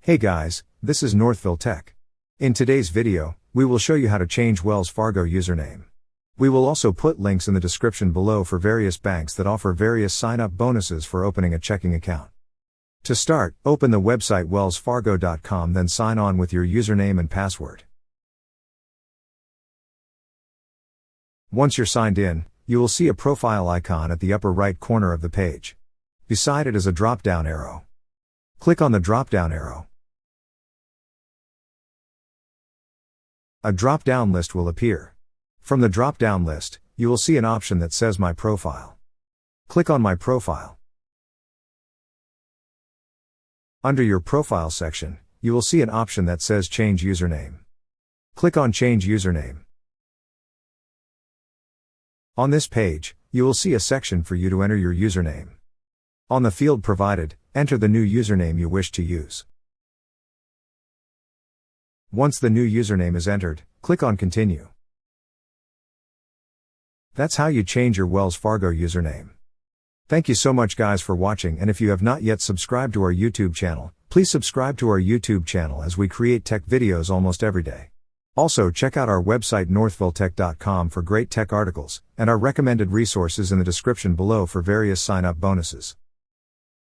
Hey guys, this is Northville Tech. In today's video, we will show you how to change Wells Fargo username. We will also put links in the description below for various banks that offer various sign-up bonuses for opening a checking account. To start, open the website wellsfargo.com, then sign on with your username and password. Once you're signed in, you will see a profile icon at the upper right corner of the page. Beside it is a drop-down arrow. Click on the drop-down arrow. A drop-down list will appear. From the drop-down list, you will see an option that says My Profile. Click on My Profile. Under your Profile section, you will see an option that says Change Username. Click on Change Username. On this page, you will see a section for you to enter your username. On the field provided, enter the new username you wish to use. Once the new username is entered, click on Continue. That's how you change your Wells Fargo username. Thank you so much guys for watching, and if you have not yet subscribed to our YouTube channel, please subscribe to our YouTube channel as we create tech videos almost every day. Also check out our website northvilletech.com for great tech articles, and our recommended resources in the description below for various sign-up bonuses.